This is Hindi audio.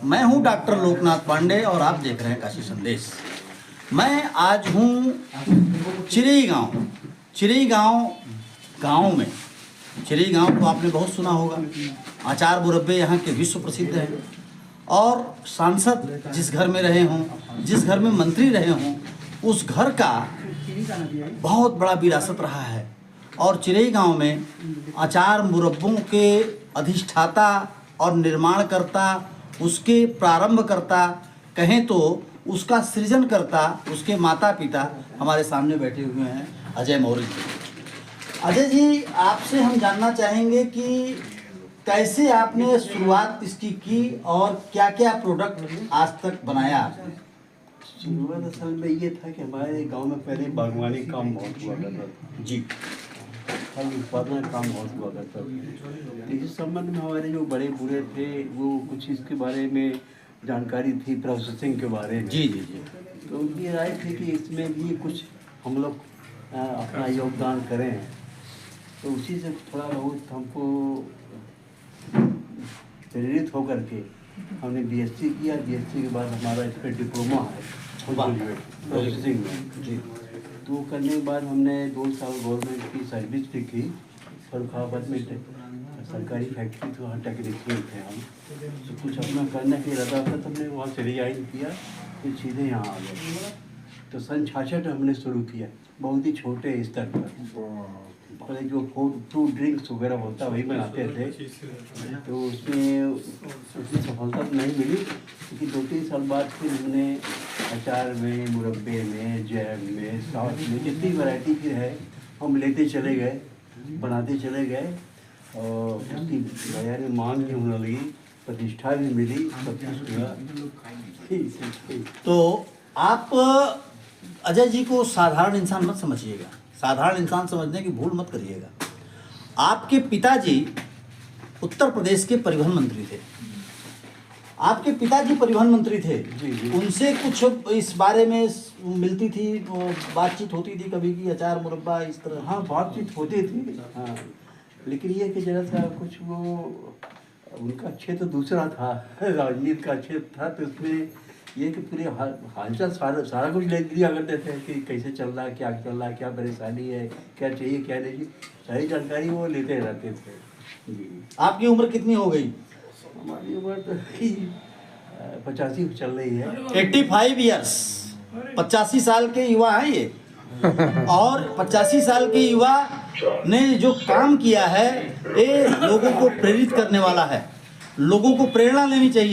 मैं हूं डॉक्टर लोकनाथ पांडे और आप देख रहे हैं काशी संदेश। मैं आज हूं चिरई गांव में। चिरई गांव तो आपने बहुत सुना होगा। अचार मुरब्बे यहाँ के विश्व प्रसिद्ध हैं और सांसद जिस घर में रहे हों, जिस घर में मंत्री रहे हों, उस घर का बहुत बड़ा विरासत रहा है। और चिरई गांव में अचार मुरब्बों के अधिष्ठाता और निर्माणकर्ता, उसके प्रारंभकर्ता कहें तो उसका सृजन करता, उसके माता पिता हमारे सामने बैठे हुए हैं, अजय मौर्य जी। अजय जी, आपसे हम जानना चाहेंगे कि कैसे आपने शुरुआत इसकी की और क्या क्या प्रोडक्ट आज तक बनाया आपने? शुरुआत असल में ये था कि हमारे गांव में पहले बागवानी काम बहुत हुआ करता था जी। फल उत्पादन का काम बहुत हुआ करता था। तो इस संबंध में हमारे जो बड़े बूढ़े थे वो कुछ इसके बारे में जानकारी थी, प्रोसेसिंग के बारे में। जी जी जी। तो उनकी राय थी कि इसमें भी कुछ हम लोग अपना योगदान करें। तो उसी से थोड़ा बहुत हमको प्रेरित होकर के हमने बीएससी किया। बीएससी के बाद हमारा इस पर डिप्लोमा है प्रोसेसिंग में जी। तो करने के बाद हमने 2 साल गवर्नमेंट की सर्विस भी की। फरुखाबाद में सरकारी फैक्ट्री थी, वहाँ टेक्नीशियन थे हम। तो कुछ अपना करने के इरादा था तो हमने वहाँ से रिजाइन किया, फिर सीधे यहाँ आ गए। तो सन 66 हमने शुरू किया, बहुत ही छोटे स्तर पर। पहले जो फ्रूट ड्रिंक्स वगैरह होता वही बनाते थे। तो उसमें उतनी सफलता नहीं मिली, क्योंकि 2-3 साल बाद फिर हमने अचार में, मुरब्बे में, जैम में, सॉस में जितनी वैरायटी फिर है हम लेते चले गए, बनाते चले गए और उसकी बाजार में मांग भी होने लगी, प्रतिष्ठा भी मिली, सब कुछ हुआ। तो आप अजय जी को साधारण इंसान मत समझिएगा, साधारण इंसान समझने की भूल मत करिएगा। आपके पिताजी उत्तर प्रदेश के परिवहन मंत्री थे। आपके पिताजी परिवहन मंत्री थे। जी। उनसे कुछ इस बारे में मिलती थी, बातचीत होती थी कभी की अचार मुरब्बा इस तरह? हाँ, बातचीत होती थी। हाँ, लेकिन ये कि जरा सा कुछ वो उनका क्षेत्र दूसरा था, राजनीति का क्षेत्र था। तो उसमें ये कि पूरे हालचाल सारा कुछ ले लिया करते थे कि कैसे चल रहा है, क्या चल रहा है, क्या परेशानी है, क्या चाहिए क्या नहीं, सारी जानकारी वो लेते रहते थे जी। आपकी उम्र कितनी हो गई? हमारी उम्र तो 85 चल रही है। 85 ईयर्स, 85 साल के युवा हैं ये। और 85 साल के युवा ने जो काम किया है ये लोगों को प्रेरित करने वाला है, लोगों को प्रेरणा लेनी चाहिए।